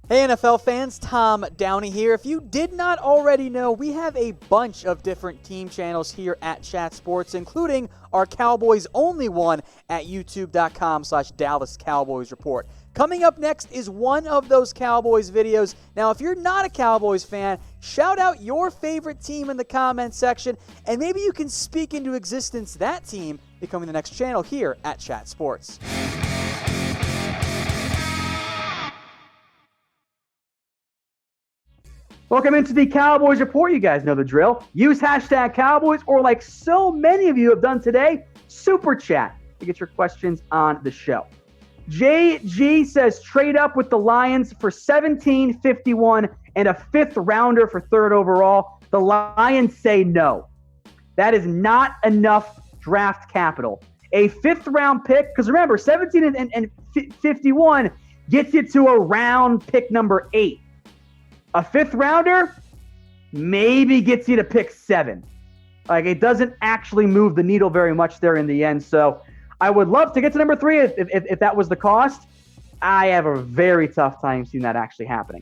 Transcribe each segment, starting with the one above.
Hey NFL fans, Tom Downey here. If you did not already know, we have a bunch of different team channels here at Chat Sports, including our Cowboys only one at youtube.com/Dallas Cowboys Report. Coming up next is one of those Cowboys videos. Now, if you're not a Cowboys fan, shout out your favorite team in the comments section, and maybe you can speak into existence that team becoming the next channel here at Chat Sports. Welcome into the Cowboys Report. You guys know the drill. Use hashtag Cowboys, or like so many of you have done today, Super Chat to get your questions on the show. JayZ says trade up with the Lions for 17, 51, and a fifth rounder for third overall. The Lions say no. That is not enough draft capital. A fifth round pick, because remember, 17 and 51 gets you to around pick number 8. A fifth rounder maybe gets you to pick 7. Like, it doesn't actually move the needle very much there in the end. So I would love to get to number 3 if that was the cost. I have a very tough time seeing that actually happening.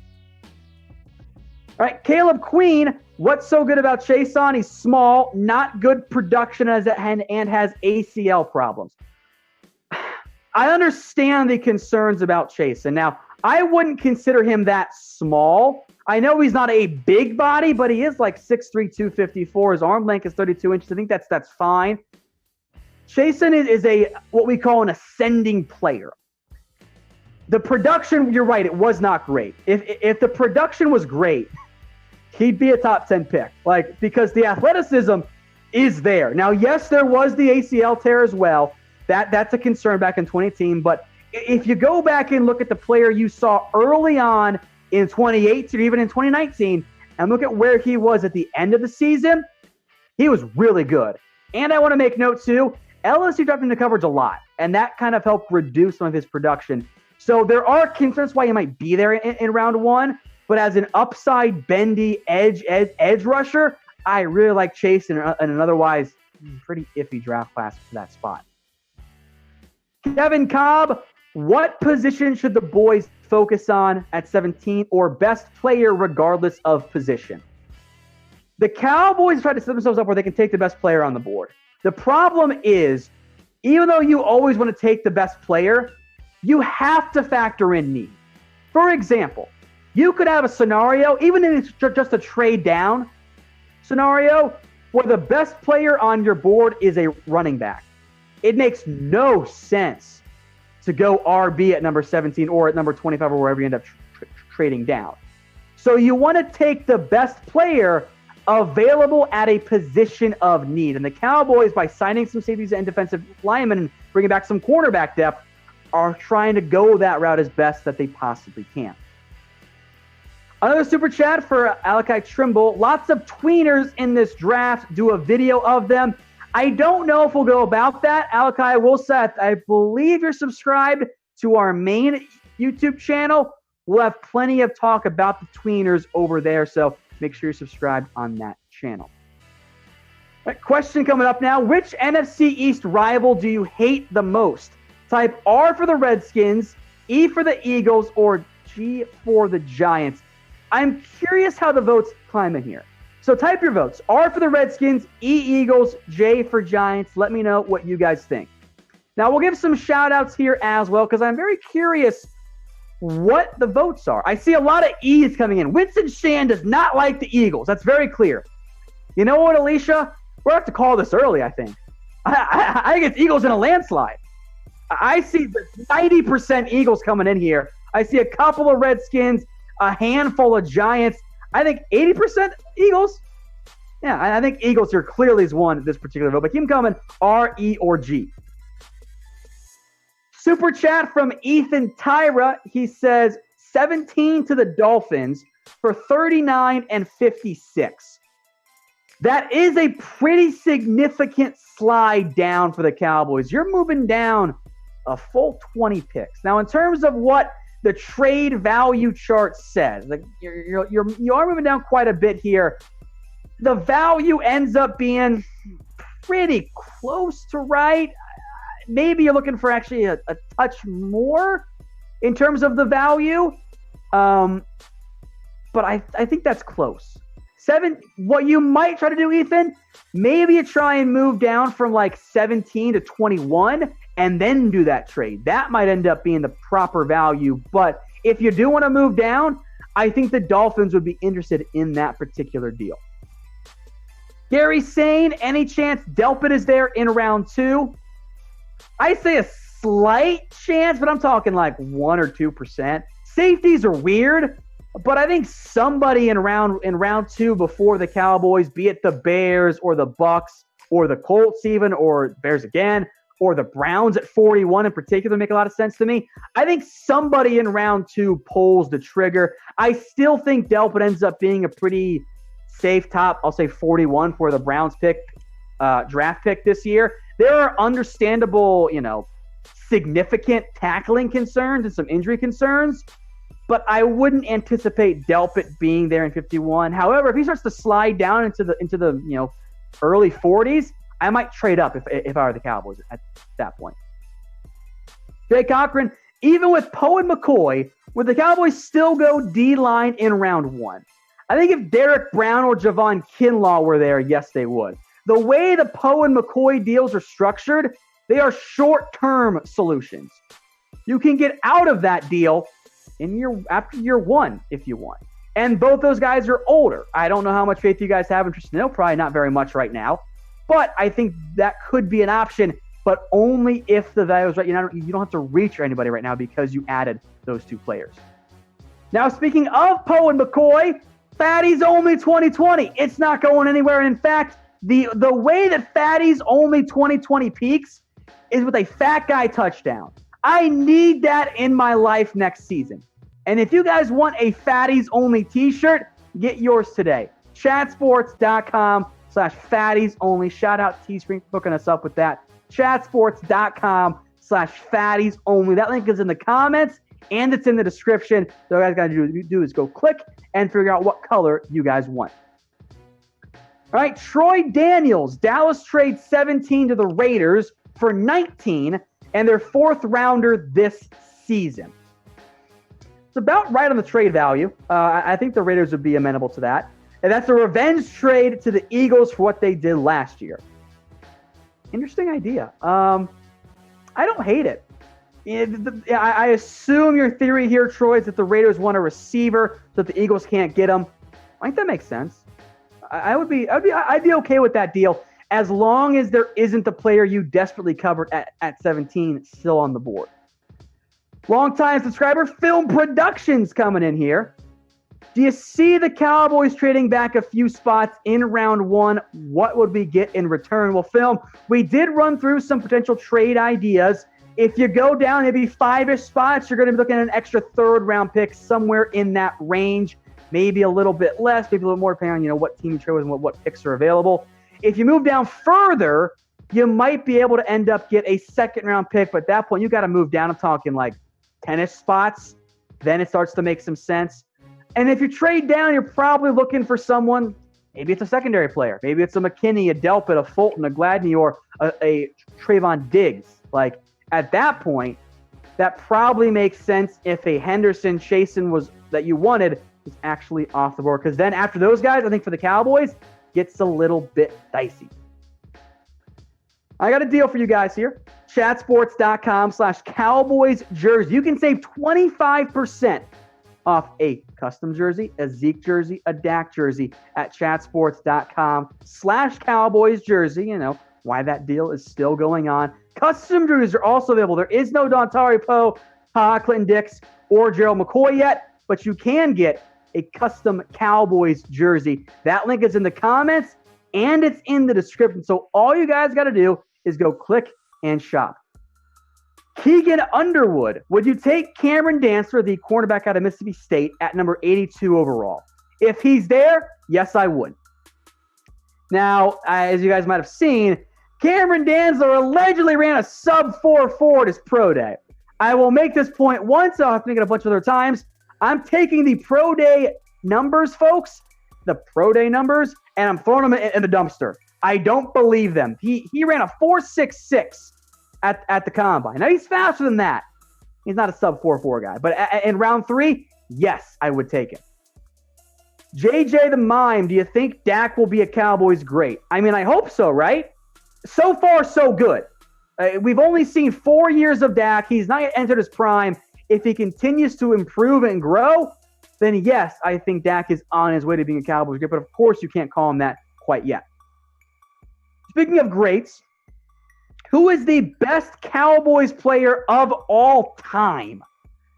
All right, Caleb Queen, what's so good about Chaisson? He's small, not good production and has ACL problems. I understand the concerns about Chaisson. Now, I wouldn't consider him that small. I know he's not a big body, but he is like 6'3", 254. His arm length is 32 inches. I think that's fine. Chaisson is what we call an ascending player. The production, you're right, it was not great. If the production was great, he'd be a top 10 pick. Because the athleticism is there. Now, yes, there was the ACL tear as well. That's a concern back in 2018. But if you go back and look at the player you saw early on in 2018 or even in 2019, and look at where he was at the end of the season, he was really good. And I want to make note, too, LSU dropped into coverage a lot, and that kind of helped reduce some of his production. So there are concerns why he might be there in round 1, but as an upside, bendy, edge rusher, I really like Chaisson in an otherwise pretty iffy draft class for that spot. Kevin Cobb, what position should the boys focus on at 17, or best player regardless of position? The Cowboys try to set themselves up where they can take the best player on the board. The problem is, even though you always want to take the best player, you have to factor in need. For example, you could have a scenario, even if it's just a trade down scenario, where the best player on your board is a running back. It makes no sense to go RB at number 17 or at number 25 or wherever you end up trading down. So you want to take the best player available at a position of need. And the Cowboys, by signing some safeties and defensive linemen and bringing back some cornerback depth, are trying to go that route as best that they possibly can. Another super chat for Alakai Trimble. Lots of tweeners in this draft. Do a video of them. I don't know if we'll go about that. Alakai, will say, I believe you're subscribed to our main YouTube channel. We'll have plenty of talk about the tweeners over there, so make sure you're subscribed on that channel. All right, question coming up now. Which NFC East rival do you hate the most? Type R for the Redskins, E for the Eagles, or G for the Giants. I'm curious how the votes climb in here. So type your votes. R for the Redskins, E Eagles, J for Giants. Let me know what you guys think. Now, we'll give some shout-outs here as well, because I'm very curious what the votes are. I see a lot of E's coming in. Winston Shan does not like the Eagles. That's very clear. You know what, Alicia? We're going to have to call this early, I think. I think it's Eagles in a landslide. I see the 90% Eagles coming in here. I see a couple of Redskins, a handful of Giants. I think 80% Eagles. Yeah, I think Eagles here clearly has won this particular vote. But keep them coming, R, E, or G. Super chat from Ethan Tyra. He says 17 to the Dolphins for 39 and 56. That is a pretty significant slide down for the Cowboys. You're moving down a full 20 picks. Now, in terms of what the trade value chart says, like you are moving down quite a bit here. The value ends up being pretty close to right. Maybe you're looking for actually a touch more in terms of the value. But I think that's close. 7, what you might try to do, Ethan, maybe you try and move down from like 17 to 21 and then do that trade. That might end up being the proper value. But if you do want to move down, I think the Dolphins would be interested in that particular deal. Gary saying, any chance Delpit is there in round 2? I say a slight chance, but I'm talking like 1 or 2%. Safeties are weird, but I think somebody in round 2 before the Cowboys, be it the Bears or the Bucks or the Colts even, or Bears again, or the Browns at 41 in particular make a lot of sense to me. I think somebody in round 2 pulls the trigger. I still think Delpit ends up being a pretty safe top, I'll say 41 for the Browns pick, draft pick this year. There are understandable, significant tackling concerns and some injury concerns, but I wouldn't anticipate Delpit being there in 51. However, if he starts to slide down into the early 40s, I might trade up if I were the Cowboys at that point. Jay Cochran, even with Poe and McCoy, would the Cowboys still go D-line in round 1? I think if Derrick Brown or Javon Kinlaw were there, yes, they would. The way the Poe and McCoy deals are structured, they are short-term solutions. You can get out of that deal after year 1 if you want. And both those guys are older. I don't know how much faith you guys have in Tristan Hill. Probably not very much right now. But I think that could be an option, but only if the value is right. You don't have to reach for anybody right now because you added those 2 players. Now, speaking of Poe and McCoy, Fatty's only 2020. It's not going anywhere. And in fact, the way that Fatty's only 2020 peaks is with a fat guy touchdown. I need that in my life next season. And if you guys want a Fatty's only t-shirt, get yours today. chatsports.com/Fatty's only. Shout out Teespring for hooking us up with that. chatsports.com/Fatty's only. That link is in the comments and it's in the description. So all you guys got to do is go click and figure out what color you guys want. All right, Troy Daniels. Dallas trades 17 to the Raiders for 19 and their 4th rounder this season. It's about right on the trade value. I think the Raiders would be amenable to that. And that's a revenge trade to the Eagles for what they did last year. Interesting idea. I don't hate it. I assume your theory here, Troy, is that the Raiders want a receiver so that the Eagles can't get him. I think that makes sense. I'd be okay with that deal as long as there isn't the player you desperately covered at 17 still on the board. Longtime subscriber Film Productions coming in here. Do you see the Cowboys trading back a few spots in round 1? What would we get in return? Well, Film, we did run through some potential trade ideas. If you go down maybe 5-ish spots, you're going to be looking at an extra 3rd round pick somewhere in that range. Maybe a little bit less, maybe a little more, depending on what team you trade with and what picks are available. If you move down further, you might be able to end up get a 2nd round pick, but at that point you got to move down. I'm talking like 10-ish spots. Then it starts to make some sense. And if you trade down, you're probably looking for someone. Maybe it's a secondary player. Maybe it's a McKinney, a Delpit, a Fulton, a Gladney, or a Trayvon Diggs. Like at that point, that probably makes sense if a Henderson, Chaisson that you wanted is actually off the board. Because then after those guys, I think for the Cowboys, gets a little bit dicey. I got a deal for you guys here. chatsports.com/Cowboys jersey. You can save 25% off a custom jersey, a Zeke jersey, a Dak jersey at chatsports.com/Cowboys jersey. You know why that deal is still going on. Custom jerseys are also available. There is no Dontari Poe, Clinton Dix, or Gerald McCoy yet, but you can get a custom Cowboys jersey. That link is in the comments and it's in the description. So all you guys got to do is go click and shop. Keegan Underwood, would you take Cameron Dantzler, the cornerback out of Mississippi State, at number 82 overall? If he's there, yes, I would. Now, as you guys might have seen, Cameron Dantzler allegedly ran a sub-4.4 at his pro day. I will make this point once. I'll have to make it a bunch of other times. I'm taking the pro day numbers, folks, the pro day numbers, and I'm throwing them in the dumpster. I don't believe them. He ran a 4.66 at the combine. Now, he's faster than that. He's not a sub-4.4 guy. But in round 3, Yes, I would take him. JayZ the Mime, do you think Dak will be a Cowboys great? I mean, I hope so, right? So far, so good. We've only seen 4 years of Dak. He's not yet entered his prime. If he continues to improve and grow, then yes, I think Dak is on his way to being a Cowboys great. But of course, you can't call him that quite yet. Speaking of greats, who is the best Cowboys player of all time?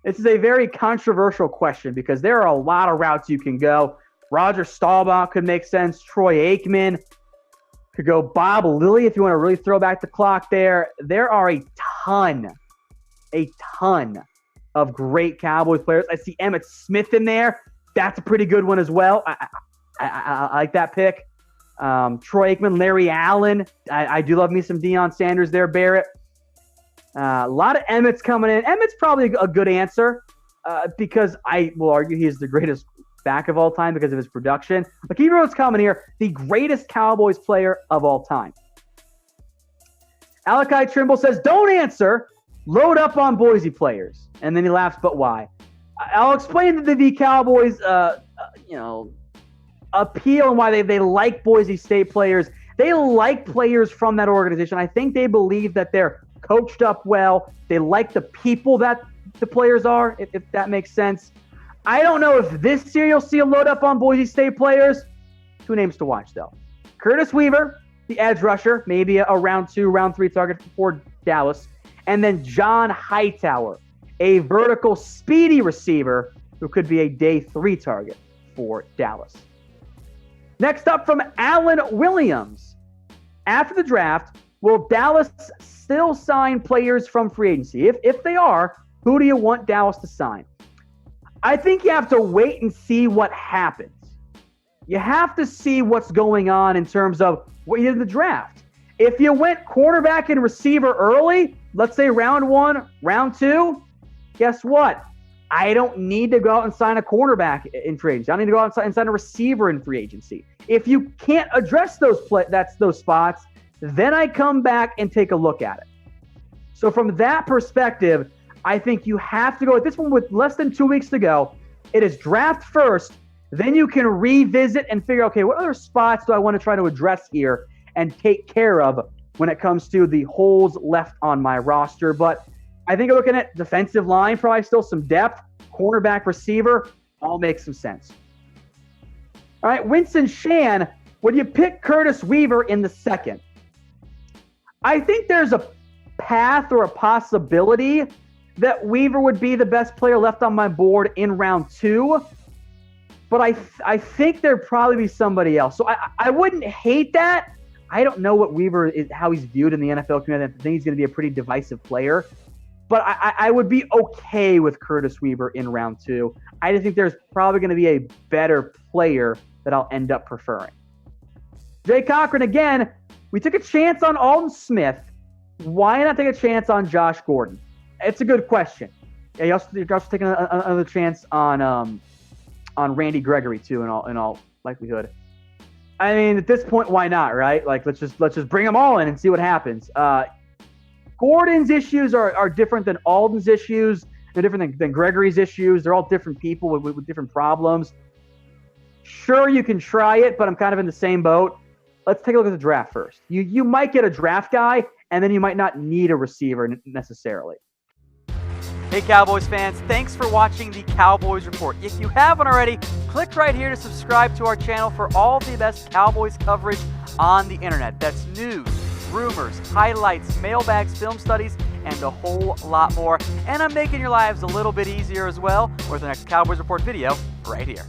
This is a very controversial question because there are a lot of routes you can go. Roger Staubach could make sense. Troy Aikman could go. Bob Lilly if you want to really throw back the clock there. There are a ton of great Cowboys players. I see Emmitt Smith in there. That's a pretty good one as well. I like that pick. Troy Aikman, Larry Allen. I do love me some Deion Sanders there, Barrett. A lot of Emmett's coming in. Emmett's probably a good answer because I will argue he is the greatest back of all time because of his production. But keep what's coming here. The greatest Cowboys player of all time. Alakai Trimble says, don't answer. Load up on Boise players. And then he laughs, but why? I'll explain the Cowboys, appeal and why they like Boise State players. They like players from that organization. I think they believe that they're coached up well. They like the people that the players are, if that makes sense. I don't know if this year you'll see a load up on Boise State players. 2 names to watch, though. Curtis Weaver, the edge rusher, maybe a round 2, round 3 target for Dallas. And then John Hightower, a vertical speedy receiver who could be a day 3 target for Dallas. Next up from Alan Williams. After the draft, will Dallas still sign players from free agency? If they are, who do you want Dallas to sign? I think you have to wait and see what happens. You have to see what's going on in terms of what you did in the draft. If you went quarterback and receiver early, let's say round 1, round 2, guess what? I don't need to go out and sign a cornerback in free agency. I don't need to go out and sign a receiver in free agency. If you can't address those spots, then I come back and take a look at it. So from that perspective, I think you have to go at this one with less than 2 weeks to go. It is draft first. Then you can revisit and figure, okay, what other spots do I want to try to address here and take care of when it comes to the holes left on my roster. But I think looking at defensive line, probably still some depth, cornerback, receiver, all makes some sense. All right, Winston Shan, would you pick Curtis Weaver in the 2nd? I think there's a path or a possibility that Weaver would be the best player left on my board in round 2. But I think there'd probably be somebody else. So I wouldn't hate that. I don't know what Weaver is, how he's viewed in the NFL community. I think he's going to be a pretty divisive player. But I would be okay with Curtis Weaver in round 2. I just think there's probably going to be a better player that I'll end up preferring. Jay Cochran, again, we took a chance on Aldon Smith. Why not take a chance on Josh Gordon? It's a good question. Yeah, you're also taking another chance on Randy Gregory too, in all likelihood. I mean, at this point, why not, right? Like, let's just bring them all in and see what happens. Gordon's issues are different than Alden's issues. They're different than Gregory's issues. They're all different people with different problems. Sure, you can try it, but I'm kind of in the same boat. Let's take a look at the draft first. You might get a draft guy, and then you might not need a receiver necessarily. Hey Cowboys fans, thanks for watching the Cowboys Report. If you haven't already, click right here to subscribe to our channel for all the best Cowboys coverage on the internet. That's news, rumors, highlights, mailbags, film studies, and a whole lot more. And I'm making your lives a little bit easier as well with the next Cowboys Report video right here.